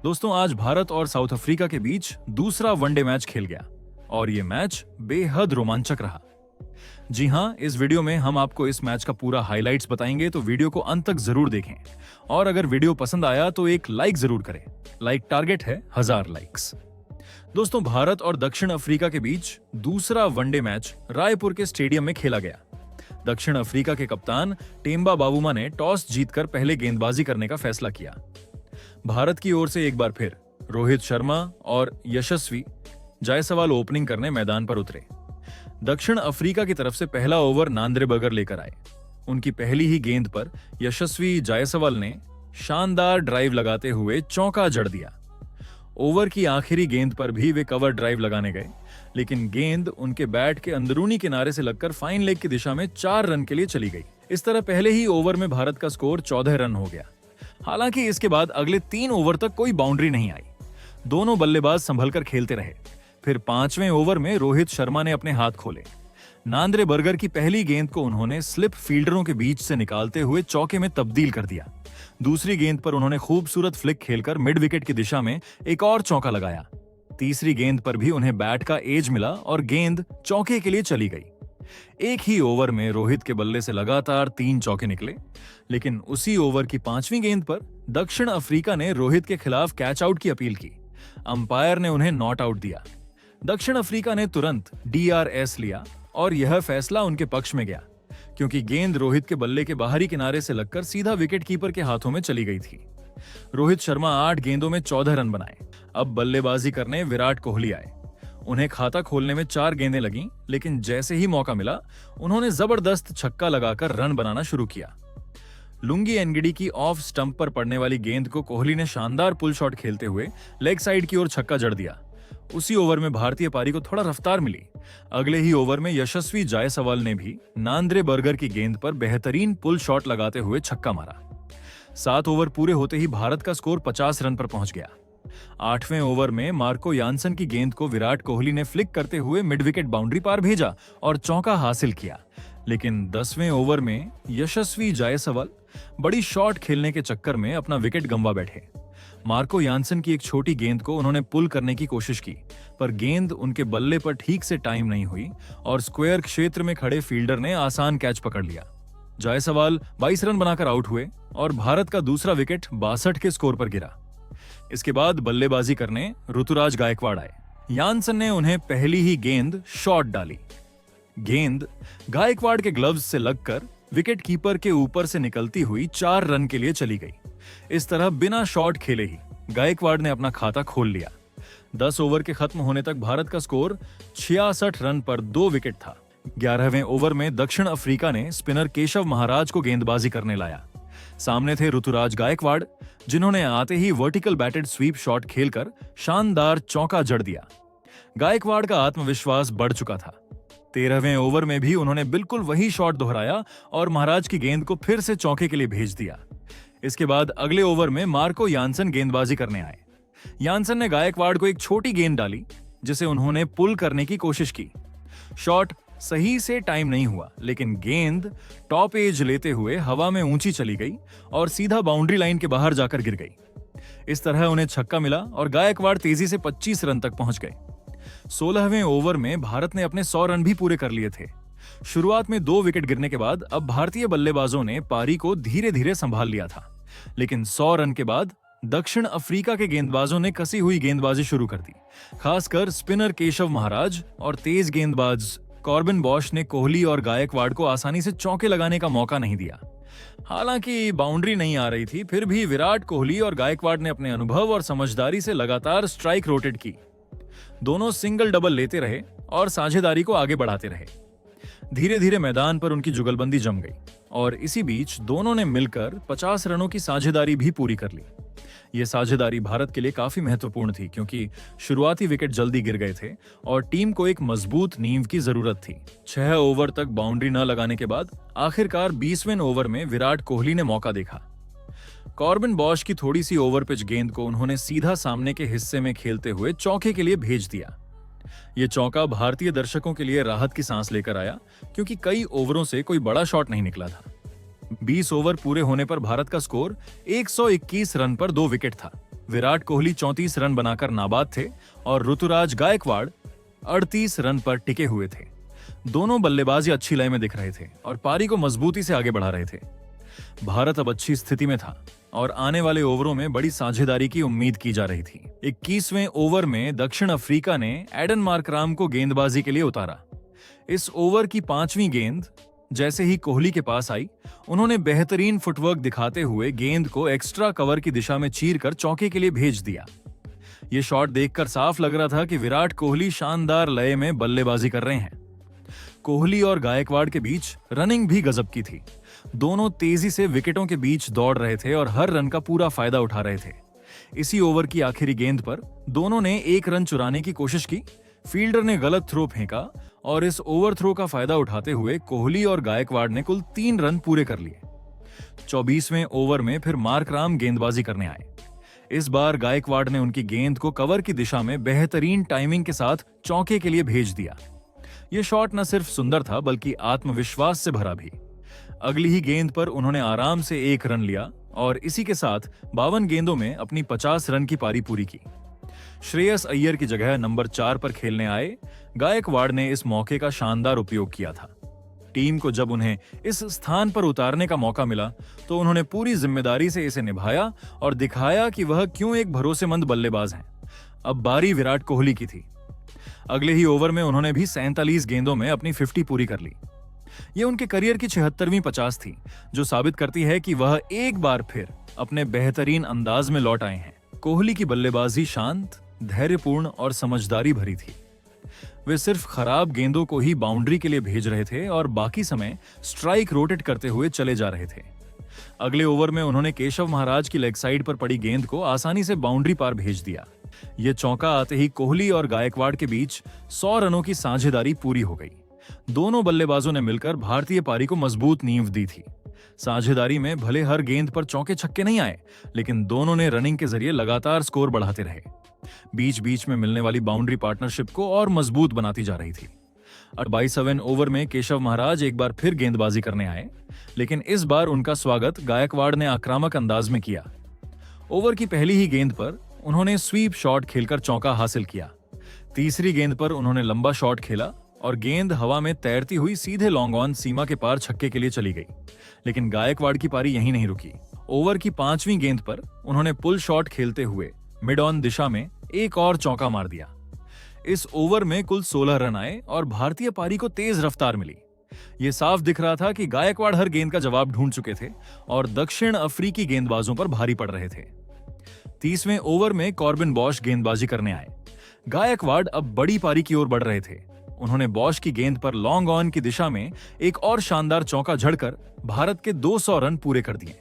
दोस्तों, आज भारत और साउथ अफ्रीका के बीच दूसरा वनडे मैच खेल गया और ये मैच बेहद रोमांचक रहा। जी हां, इस वीडियो में हम आपको इस मैच का पूरा हाइलाइट्स बताएंगे, तो वीडियो को अंत तक जरूर देखें। और अगर वीडियो पसंद आया तो एक लाइक जरूर करें। लाइक टारगेट है 1000 लाइक्स। दोस्तों, भारत और दक्षिण अफ्रीका के बीच दूसरा वनडे मैच रायपुर के स्टेडियम में खेला गया। दक्षिण अफ्रीका के कप्तान टेम्बा बावुमा ने टॉस जीतकर पहले गेंदबाजी करने का फैसला किया। भारत की ओर से एक बार फिर रोहित शर्मा और यशस्वी जायसवाल ओपनिंग करने मैदान पर उतरे। दक्षिण अफ्रीका की तरफ से पहला ओवर नांद्रेबर्गर लेकर आए। उनकी पहली ही गेंद पर यशस्वी जायसवाल ने शानदार ड्राइव लगाते हुए चौका जड़ दिया। ओवर की आखिरी गेंद पर भी वे कवर ड्राइव लगाने गए, लेकिन गेंद उनके बैट के अंदरूनी किनारे से लगकर फाइन लेग की दिशा में 4 रन के लिए चली गई। इस तरह पहले ही ओवर में भारत का स्कोर 14 रन हो गया। हालांकि इसके बाद अगले 3 ओवर तक कोई बाउंड्री नहीं आई। दोनों बल्लेबाज संभलकर खेलते रहे। फिर 5वें ओवर में रोहित शर्मा ने अपने हाथ खोले। नांद्रेबर्गर की पहली गेंद को उन्होंने स्लिप फील्डरों के बीच से निकालते हुए चौके में तब्दील कर दिया। दूसरी गेंद पर उन्होंने खूबसूरत फ्लिक खेलकर मिड विकेट की दिशा में एक और चौका लगाया। तीसरी गेंद पर भी उन्हें बैट का एज मिला और गेंद चौके के लिए चली गई। एक ही ओवर में रोहित के बल्ले से लगातार 3 चौके निकले, लेकिन उसी ओवर की 5वीं गेंद पर दक्षिण अफ्रीका ने रोहित के खिलाफ कैच आउट की अपील की। अंपायर ने उन्हें नॉट आउट दिया। दक्षिण अफ्रीका ने तुरंत DRS लिया और यह फैसला उनके पक्ष में गया, क्योंकि गेंद रोहित के बल्ले के बाहरी किनारे से लगकर सीधा विकेट कीपर के हाथों में चली गई थी। रोहित शर्मा 8 गेंदों में 14 रन बनाए। अब बल्लेबाजी करने विराट कोहली आए। उन्हें खाता खोलने में 4 गेंदें लगीं, लेकिन जैसे ही मौका मिला उन्होंने जबरदस्त छक्का लगाकर रन बनाना शुरू किया। लुंगी एनगिडी की ऑफ स्टंप पर पड़ने वाली गेंद को कोहली ने शानदार पुल शॉट खेलते हुए लेग साइड की ओर छक्का जड़ दिया। उसी ओवर में भारतीय पारी को थोड़ा रफ्तार मिली। अगले ही ओवर में यशस्वी जायसवाल ने भी नांद्रेबर्गर की गेंद पर बेहतरीन पुल शॉट लगाते हुए छक्का मारा। 7 ओवर पूरे होते ही भारत का स्कोर 50 रन पर पहुंच गया। 8वें ओवर में मार्को यानसन की गेंद को विराट कोहली ने फ्लिक करते हुए मिड विकेट बाउंड्री पार भेजा और चौका हासिल किया। लेकिन 10वें ओवर में यशस्वी जायसवाल बड़ी शॉट खेलने के चक्कर में अपना विकेट गंवा बैठे। मार्को यानसन की एक छोटी गेंद को उन्होंने पुल करने की कोशिश की, पर गेंद उनके बल्ले पर ठीक से टाइम नहीं हुई और स्क्वायर क्षेत्र में खड़े फील्डर ने आसान कैच पकड़ लिया। जायसवाल 22 रन बनाकर आउट हुए और भारत का दूसरा विकेट 62 के स्कोर पर गिरा। इसके बाद बल्लेबाजी करने ऋतुराज गायकवाड़ आए। यानसन ने उन्हें पहली ही गेंद शॉट डाली। गेंद गायकवाड़ के ग्लव्स से लगकर विकेट कीपर के ऊपर से निकलती हुई 4 रन के लिए चली गई। इस तरह बिना शॉट खेले ही गायकवाड़ ने अपना खाता खोल लिया। 10 ओवर के खत्म होने तक भारत का स्कोर 66 रन पर 2 विकेट था। 11वें ओवर में दक्षिण अफ्रीका ने स्पिनर केशव महाराज को गेंदबाजी करने लाया। सामने थे ऋतुराज गायकवाड़, जिन्होंने आते ही वर्टिकल बैटेड स्वीप शॉट खेलकर शानदार चौका जड़ दिया। गायकवाड़ का आत्मविश्वास बढ़ चुका था। 13वें ओवर में भी उन्होंने बिल्कुल वही शॉट दोहराया और महाराज की गेंद को फिर से चौके के लिए भेज दिया। इसके बाद अगले ओवर में मार्को यानसन गेंदबाजी करने आए। यानसन ने गायकवाड़ को एक छोटी गेंद डाली, जिसे उन्होंने पुल करने की कोशिश की। शॉट सही से टाइम नहीं हुआ, लेकिन गेंद टॉप एज लेते हुए हवा में ऊंची चली गई और सीधा बाउंड्री लाइन के बाहर जाकर गिर गई। इस तरह उन्हें छक्का मिला और गायकवाड़ तेजी से 25 रन तक पहुंच गए। 16वें ओवर में भारत ने अपने 100 रन भी पूरे कर लिए थे। शुरुआत में 2 विकेट गिरने के बाद अब भारतीय बल्लेबाजों ने पारी को धीरे धीरे संभाल लिया था, लेकिन 100 रन के बाद दक्षिण अफ्रीका के गेंदबाजों ने कसी हुई गेंदबाजी शुरू कर दी। खासकर स्पिनर केशव महाराज और तेज गेंदबाज कॉर्बिन बॉश ने कोहली और गायकवाड़ को आसानी से चौके लगाने का मौका नहीं दिया। हालांकि बाउंड्री नहीं आ रही थी, फिर भी विराट कोहली और गायकवाड़ ने अपने अनुभव और समझदारी से लगातार स्ट्राइक रोटेट की। दोनों सिंगल डबल लेते रहे और साझेदारी को आगे बढ़ाते रहे। धीरे धीरे मैदान पर उनकी जुगलबंदी जम गई और इसी बीच दोनों ने मिलकर 50 रनों की साझेदारी भी पूरी कर ली। यह साझेदारी भारत के लिए काफी महत्वपूर्ण थी, क्योंकि शुरुआती विकेट जल्दी गिर गए थे और टीम को एक मजबूत नींव की जरूरत थी। 6 ओवर तक बाउंड्री न लगाने के बाद आखिरकार 20वें ओवर में विराट कोहली ने मौका देखा। कॉर्बिन बॉश की थोड़ी सी ओवर पिच गेंद को उन्होंने सीधा सामने के हिस्से में खेलते हुए चौके के लिए भेज दिया। यह चौका भारतीय दर्शकों के लिए राहत की सांस लेकर आया, क्योंकि कई ओवरों से कोई बड़ा शॉट नहीं निकला था। 20 ओवर पूरे होने पर भारत का स्कोर 121 रन पर 2 विकेट था। विराट कोहली 34 रन बनाकर नाबाद थे और ऋतुराज गायकवाड़ 38 रन पर टिके हुए थे। दोनों बल्लेबाजी अच्छी लय में दिख रहे थे और पारी को मजबूती से आगे बढ़ा रहे थे। भारत अब अच्छी स्थिति में था और आने वाले ओवरों में बड़ी साझेदारी की उम्मीद की जा रही थी। 21वें ओवर में दक्षिण अफ्रीका ने एडन मार्कराम को गेंदबाजी के लिए उतारा। इस ओवर की 5वीं गेंद जैसे ही कोहली के पास आई, उन्होंने बेहतरीन फुटवर्क दिखाते हुए गेंद को एक्स्ट्रा कवर की दिशा में चीरकर चौके के लिए भेज दिया। यह शॉट देखकर साफ लग रहा था कि विराट कोहली शानदार लय में बल्लेबाजी कर रहे हैं। कोहली और गायकवाड़ के बीच रनिंग भी गजब की थी। दोनों तेजी से विकेटों के बीच दौड़ रहे थे और हर रन का पूरा फायदा उठा रहे थे। इसी ओवर की आखिरी गेंद पर दोनों ने 1 रन चुराने की कोशिश की। फील्डर ने गलत थ्रो फेंका और इस ओवर थ्रो का फायदा उठाते हुए कोहली और गायकवाड़ ने कुल 3 रन पूरे कर लिए। 24वें ओवर में फिर मार्कराम गेंदबाजी करने आए। इस बार गायकवाड़ ने उनकी गेंद को कवर की दिशा में बेहतरीन टाइमिंग के साथ चौके के लिए भेज दिया। यह शॉट न सिर्फ सुंदर था बल्कि आत्मविश्वास से भरा भी। अगली ही गेंद पर उन्होंने आराम से 1 रन लिया और इसी के साथ 52 गेंदों में अपनी 50 रन की पारी पूरी की। श्रेयस अय्यर की जगह नंबर 4 पर खेलने आए गायकवाड़ ने इस मौके का शानदार उपयोग किया था। टीम को जब उन्हें इस स्थान पर उतारने का मौका मिला तो उन्होंने पूरी जिम्मेदारी से इसे निभाया और दिखाया कि वह क्यों एक भरोसेमंद बल्लेबाज हैं। अब बारी विराट कोहली की थी। अगले ही ओवर में उन्होंने भी 47 गेंदों में अपनी 50 पूरी कर ली। यह उनके करियर की 76वीं 50 थी, जो साबित करती है कि वह एक बार फिर अपने बेहतरीन अंदाज में लौट आए हैं। कोहली की बल्लेबाजी शांत, धैर्यपूर्ण और समझदारी भरी थी। वे सिर्फ खराब गेंदों को ही बाउंड्री के लिए भेज रहे थे और बाकी समय स्ट्राइक रोटेट करते हुए चले जा रहे थे। अगले ओवर में उन्होंने केशव महाराज की लेग साइड पर पड़ी गेंद को आसानी से बाउंड्री पार भेज दिया। यह चौका आते ही कोहली और गायकवाड़ के बीच 100 रनों की साझेदारी पूरी हो गई। दोनों बल्लेबाजों ने मिलकर भारतीय पारी को मजबूत नींव दी थी। साझेदारी में भले हर गेंद पर चौके छक्के नहीं आए, लेकिन दोनों ने रनिंग के जरिए लगातार स्कोर बढ़ाते रहे। बीच बीच में मिलने वाली बाउंड्री पार्टनरशिप को और मजबूत बनाती जा रही थी। 22वें ओवर में केशव महाराज एक बार फिर गेंदबाजी करने आए, लेकिन इस बार उनका स्वागत गायकवाड़ ने आक्रामक अंदाज में किया। ओवर की पहली ही गेंद पर उन्होंने स्वीप शॉट खेलकर चौका हासिल किया। तीसरी गेंद पर उन्होंने लंबा शॉट खेला और गेंद हवा में तैरती हुई सीधे लॉन्ग ऑन सीमा के पार छक्के के लिए चली गई। लेकिन गायकवाड़ की पारी यहीं नहीं रुकी। ओवर की 5वीं गेंद पर उन्होंने पुल शॉट खेलते हुए मिड ऑन दिशा में एक और चौका मार दिया। इस ओवर में कुल 16 रन आए और भारतीय पारी को तेज रफ्तार मिली। यह साफ दिख रहा था कि गायकवाड़ हर गेंद का जवाब ढूंढ चुके थे और दक्षिण अफ्रीकी गेंदबाजों पर भारी पड़ रहे थे। 30वें ओवर में कॉर्बिन बॉश गेंदबाजी करने आए। गायकवाड़ अब बड़ी पारी की ओर बढ़ रहे थे। उन्होंने बॉश की गेंद पर लॉन्ग ऑन की दिशा में एक और शानदार चौका जड़कर भारत के 200 रन पूरे कर दिए।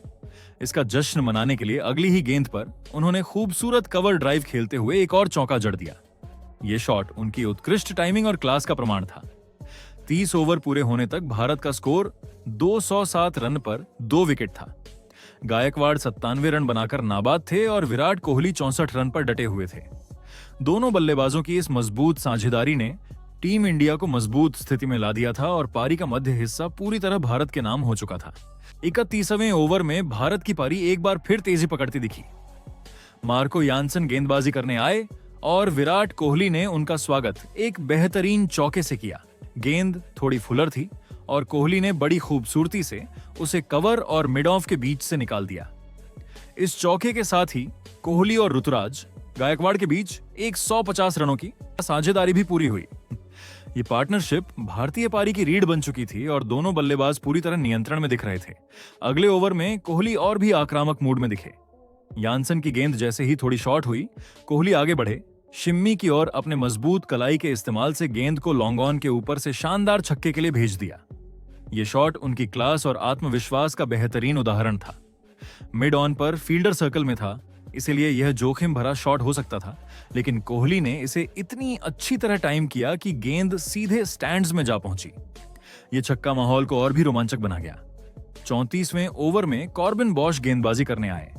इसका जश्न मनाने के लिए अगली ही गेंद पर उन्होंने खूबसूरत कवर ड्राइव खेलते हुए एक और चौका जड़ दिया। यह शॉट उनकी उत्कृष्ट टाइमिंग और क्लास का प्रमाण था। 30 ओवर पूरे होने तक भारत का स्कोर 207 रन पर 2 विकेट था। गायकवाड़ 97 रन बनाकर नाबाद थे और विराट कोहली 64 रन पर डटे हुए थे। दोनों बल्लेबाजों की इस मजबूत साझेदारी ने टीम इंडिया को मजबूत स्थिति में ला दिया था और पारी का मध्य हिस्सा पूरी तरह भारत के नाम हो चुका था। 31वें ओवर में भारत की पारी एक बार फिर तेजी पकड़ती दिखी। मार्को यानसन गेंदबाजी करने आए और विराट कोहली ने उनका स्वागत एक बेहतरीन चौके से किया। गेंद थोड़ी फुलर थी और कोहली ने बड़ी खूबसूरती से उसे कवर और मिड ऑफ के बीच से निकाल दिया। इस चौके के साथ ही कोहली और ऋतुराज गायकवाड़ के बीच एक 150 रनों की साझेदारी भी पूरी हुई। ये पार्टनरशिप भारतीय पारी की रीढ़ बन चुकी थी और दोनों बल्लेबाज पूरी तरह नियंत्रण में दिख रहे थे। अगले ओवर में कोहली और भी आक्रामक मूड में दिखे। यानसन की गेंद जैसे ही थोड़ी शॉर्ट हुई, कोहली आगे बढ़े, शिम्मी की ओर अपने मजबूत कलाई के इस्तेमाल से गेंद को लॉन्ग ऑन के ऊपर से शानदार छक्के के लिए भेज दिया। यह शॉट उनकी क्लास और आत्मविश्वास का बेहतरीन उदाहरण था। मिड ऑन पर फील्डर सर्कल में था, इसलिए यह जोखिम भरा शॉट हो सकता था, लेकिन कोहली ने इसे इतनी अच्छी तरह टाइम किया कि गेंद सीधे स्टैंड्स में जा पहुंची। यह छक्का माहौल को और भी रोमांचक बना गया। 34वें ओवर में कॉर्बिन बॉश गेंदबाजी करने आए।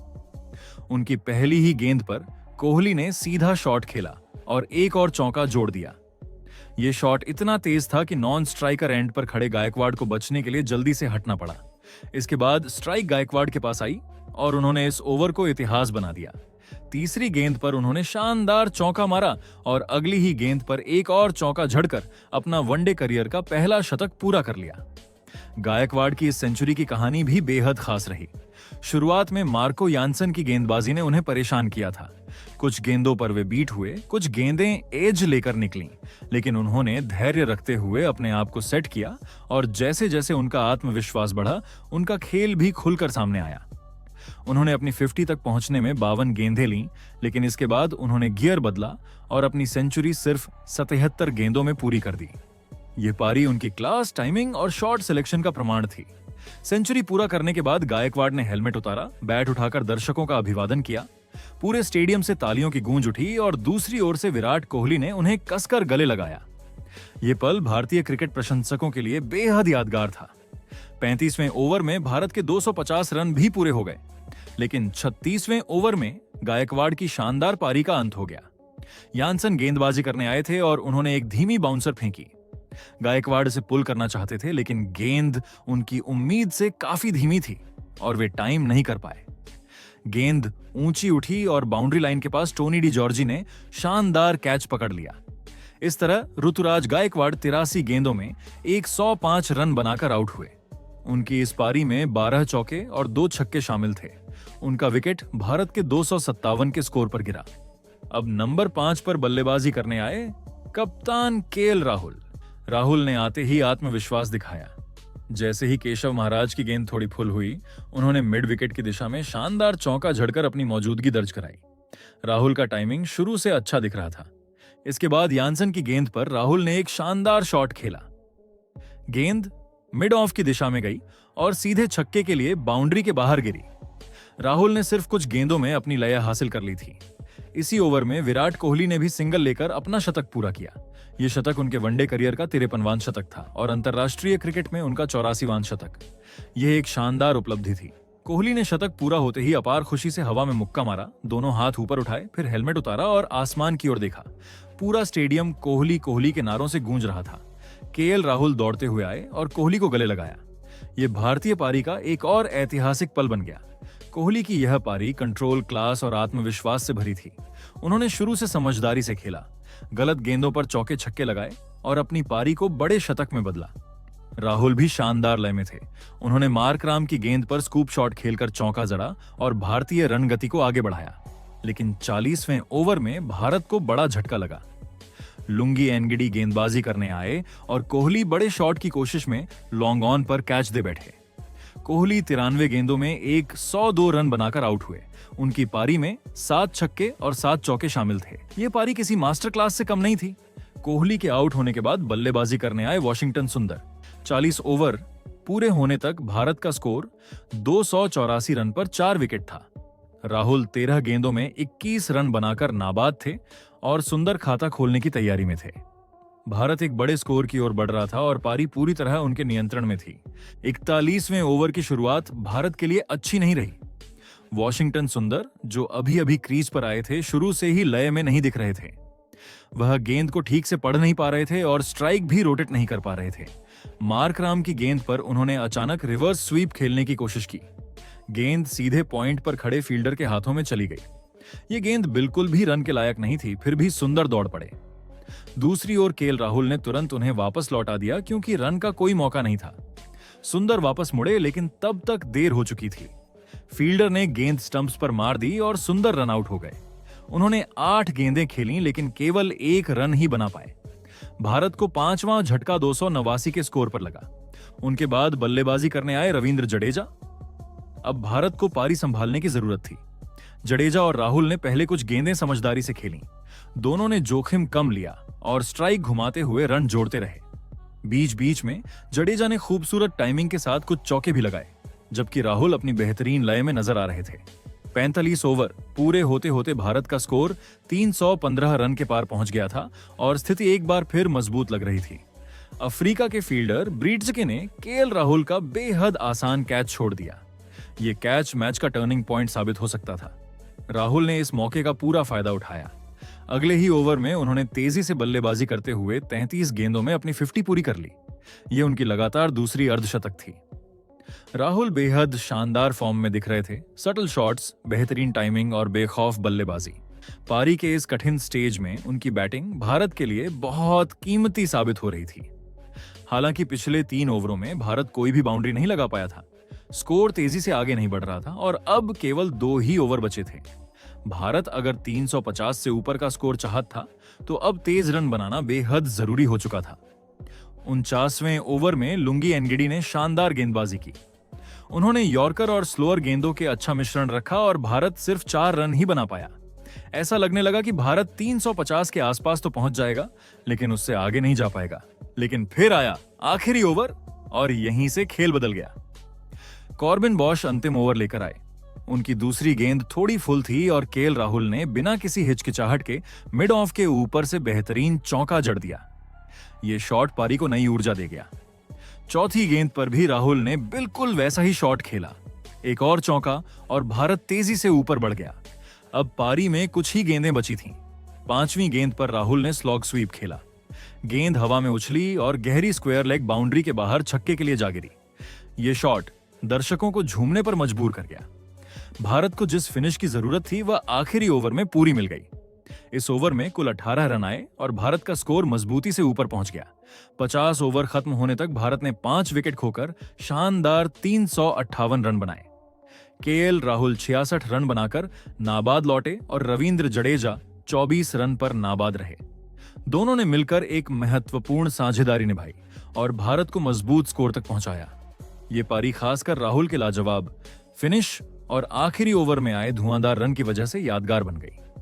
उनकी पहली ही गेंद पर कोहली ने सीधा शॉट खेला और एक और चौका जोड़ दिया। यह शॉट इतना तेज था कि नॉन स्ट्राइकर एंड पर खड़े गायकवाड़ को बचने के लिए जल्दी से हटना पड़ा। इसके बाद स्ट्राइक गायकवाड़ के पास आई और उन्होंने इस ओवर को इतिहास बना दिया। तीसरी गेंद पर उन्होंने शानदार चौका मारा और अगली ही गेंद पर एक और चौका झड़कर अपना वनडे करियर का पहला शतक पूरा कर लिया। गायकवाड़ की इस सेंचुरी की कहानी भी बेहद खास रही। शुरुआत में मार्को यानसन की गेंदबाजी ने उन्हें परेशान किया था। कुछ गेंदों पर वे बीट हुए, कुछ गेंदें एज लेकर निकलीं, लेकिन उन्होंने धैर्य रखते हुए अपने आप को सेट किया और जैसे जैसे उनका आत्मविश्वास बढ़ा, उनका खेल भी खुलकर सामने आया। उन्होंने अपनी 50 तक पहुंचने में 52 गेंदें लीं, लेकिन इसके बाद उन्होंने गियर बदला और अपनी सेंचुरी सिर्फ 77 गेंदों में पूरी कर दी। ये पारी उनकी क्लास, टाइमिंग और शॉट सिलेक्शन का प्रमाण थी। सेंचुरी पूरा करने के बाद गायकवाड़ ने हेलमेट उतारा, बैट उठाकर दर्शकों का अभिवादन किया। पूरे स्टेडियम से तालियों की गूंज उठी और दूसरी ओर से विराट कोहली ने उन्हें कसकर गले लगाया। ये पल भारतीय क्रिकेट प्रशंसकों के लिए बेहद यादगार था। 35वें ओवर में भारत के 250 रन भी पूरे हो गए, लेकिन 36वें ओवर में गायकवाड़ की शानदार पारी का अंत हो गया। यानसन गेंदबाजी करने आए थे और उन्होंने एक धीमी बाउंसर फेंकी। गायकवाड़ से पुल करना चाहते थे, लेकिन गेंद उनकी उम्मीद से काफी धीमी थी और वे टाइम नहीं कर पाए। गेंद ऊंची उठी और बाउंड्री लाइन के पास टोनी डी जॉर्जी ने शानदार कैच पकड़ लिया। इस तरह ऋतुराज गायकवाड़ 83 गेंदों में 105 रन बनाकर आउट हुए। उनकी इस पारी में 12 चौके और 2 छक्के शामिल थे। उनका विकेट भारत के 257 के स्कोर पर गिरा। अब नंबर 5 पर बल्लेबाजी करने आए कप्तान केएल राहुल। राहुल ने आते ही आत्मविश्वास दिखाया। जैसे ही केशव महाराज की गेंद थोड़ी फुल हुई, उन्होंने मिड विकेट की दिशा में शानदार चौका झड़कर अपनी मौजूदगी दर्ज कराई। राहुल का टाइमिंग शुरू से अच्छा दिख रहा था। इसके बाद यानसन की गेंद पर राहुल ने एक शानदार शॉट खेला। गेंद मिड ऑफ की दिशा में गई और सीधे छक्के के लिए बाउंड्री के बाहर गिरी। राहुल ने सिर्फ कुछ गेंदों में अपनी लय हासिल कर ली थी। इसी ओवर में विराट कोहली ने भी सिंगल लेकर अपना शतक पूरा किया। यह शतक उनके वनडे करियर का 53वां शतक था और अंतर्राष्ट्रीय क्रिकेट में उनका 84वां शतक। यह एक शानदार उपलब्धि थी। कोहली ने शतक पूरा होते ही अपार खुशी से हवा में मुक्का मारा, दोनों हाथ ऊपर उठाए, फिर हेलमेट उतारा और आसमान की ओर देखा। पूरा स्टेडियम कोहली कोहली के नारों से गूंज रहा था। केएल राहुल दौड़ते हुए आए और कोहली को गले लगाया। यह भारतीय पारी का एक और ऐतिहासिक पल बन गया। कोहली की यह पारी कंट्रोल, क्लास और आत्मविश्वास से भरी थी। उन्होंने शुरू से समझदारी से खेला, गलत गेंदों पर चौके छक्के लगाए और अपनी पारी को बड़े शतक में बदला। राहुल भी शानदार लय में थे। उन्होंने मार्क राम की गेंद पर स्कूप शॉट खेलकर चौका जड़ा और भारतीय रन गति को आगे बढ़ाया। लेकिन 40वें ओवर में भारत को बड़ा झटका लगा। लुंगी एनगिडी गेंदबाजी करने आए और कोहली बड़े शॉट की कोशिश में लॉन्ग ऑन पर कैच दे बैठे। कोहली 93 गेंदों में 102 रन बनाकर आउट हुए। उनकी पारी में 7 छक्के और 7 चौके शामिल थे। ये पारी किसी मास्टर क्लास से कम नहीं थी। कोहली के आउट होने के बाद बल्लेबाजी करने आए वॉशिंगटन सुंदर। 40 ओवर पूरे होने तक भारत का स्कोर 284 रन पर 4 विकेट था। राहुल 13 गेंदों में 21 रन बनाकर नाबाद थे और सुंदर खाता खोलने की तैयारी में थे। भारत एक बड़े स्कोर की ओर बढ़ रहा था और पारी पूरी तरह उनके नियंत्रण में थी। 41वें ओवर की शुरुआत भारत के लिए अच्छी नहीं रही। वॉशिंगटन सुंदर, जो अभी अभी क्रीज पर आए थे, शुरू से ही लय में नहीं दिख रहे थे। वह गेंद को ठीक से पढ़ नहीं पा रहे थे और स्ट्राइक भी रोटेट नहीं कर पा रहे थे। मार्क राम की गेंद पर उन्होंने अचानक रिवर्स स्वीप खेलने की कोशिश की। गेंद सीधे पॉइंट पर खड़े फील्डर के हाथों में चली गई। यह गेंद बिल्कुल भी रन के लायक नहीं थी, फिर भी सुंदर दौड़ पड़े। दूसरी ओर केएल राहुल ने तुरंत उन्हें वापस लौटा दिया क्योंकि रन का कोई मौका नहीं था। सुंदर वापस मुड़े, लेकिन तब तक देर हो चुकी थी। फील्डर ने गेंद स्टंप्स पर मार दी और सुंदर रन आउट हो गए। उन्होंने 8 गेंदें खेलीं, लेकिन केवल 1 रन ही बना पाए। भारत को 5वां झटका 289 के स्कोर पर लगा। उनके बाद बल्लेबाजी करने आए रविंद्र जडेजा। अब भारत को पारी संभालने की जरूरत थी। जडेजा और राहुल ने पहले कुछ गेंदें समझदारी से खेलीं। दोनों ने जोखिम कम लिया और स्ट्राइक घुमाते हुए रन जोड़ते रहे। बीच बीच में जडेजा ने खूबसूरत टाइमिंग के साथ कुछ चौके भी लगाए, जबकि राहुल अपनी बेहतरीन लय में नजर आ रहे थे। 45 ओवर पूरे होते होते भारत का स्कोर 315 रन के पार पहुंच गया था और स्थिति एक बार फिर मजबूत लग रही थी। अफ्रीका के फील्डर ब्रीट्जके ने केएल राहुल का बेहद आसान कैच छोड़ दिया। यह कैच मैच का टर्निंग पॉइंट साबित हो सकता था। राहुल ने इस मौके का पूरा फायदा उठाया। अगले ही ओवर में उन्होंने तेजी से बल्लेबाजी करते हुए 33 गेंदों में अपनी 50 पूरी कर ली। यह उनकी लगातार दूसरी अर्धशतक थी। राहुल बेहद शानदार फॉर्म में दिख रहे थे। सटल शॉट्स, बेहतरीन टाइमिंग और बेखौफ बल्लेबाजी। पारी के इस कठिन स्टेज में उनकी बैटिंग भारत के लिए बहुत कीमती साबित हो रही थी। हालांकि पिछले 3 ओवरों में भारत कोई भी बाउंड्री नहीं लगा पाया था। स्कोर तेजी से आगे नहीं बढ़ रहा था और अब केवल 2 ही ओवर बचे थे। भारत अगर 350 से ऊपर का स्कोर चाहत था तो अब तेज रन बनाना बेहद जरूरी हो चुका था। 49वें ओवर में लुंगी एनगिडी ने शानदार गेंदबाजी की। उन्होंने यॉर्कर और स्लोअर गेंदों के अच्छा मिश्रण रखा और भारत सिर्फ 4 रन ही बना पाया। ऐसा लगने लगा कि भारत 350 के आसपास तो पहुंच जाएगा, लेकिन उससे आगे नहीं जा पाएगा। लेकिन फिर आया आखिरी ओवर और यहीं से खेल बदल गया। कॉर्बिन बॉश अंतिम ओवर लेकर आए। उनकी दूसरी गेंद थोड़ी फुल थी और केएल राहुल ने बिना किसी हिचकिचाहट के मिड ऑफ के ऊपर से बेहतरीन चौका जड़ दिया। ये शॉट पारी को नई ऊर्जा दे गया। चौथी गेंद पर भी राहुल ने बिल्कुल वैसा ही शॉट खेला। एक और चौका और भारत तेजी से ऊपर बढ़ गया। अब पारी में कुछ ही गेंदें बची थीं। 5वीं गेंद पर राहुल ने स्लॉग स्वीप खेला। गेंद हवा में उछली और गहरी स्क्वायर लेग बाउंड्री के बाहर छक्के के लिए जा गिरी। यह शॉट दर्शकों को झूमने पर मजबूर कर गया। भारत को जिस फिनिश की जरूरत थी वह आखिरी ओवर में पूरी मिल गई। इस ओवर में कुल 18 रन आए और भारत का स्कोर मजबूती से ऊपर पहुंच गया। 50 ओवर खत्म होने तक भारत ने 5 विकेट खोकर शानदार 358 रन बनाए। केएल राहुल 66 रन बनाकर नाबाद लौटे और रविंद्र जडेजा 24 रन पर नाबाद रहे। दोनों ने मिलकर एक महत्वपूर्ण साझेदारी निभाई और भारत को मजबूत स्कोर तक पहुंचाया। ये पारी खासकर राहुल के लाजवाब फिनिश और आखिरी ओवर में आए धुआंधार रन की वजह से यादगार बन गई।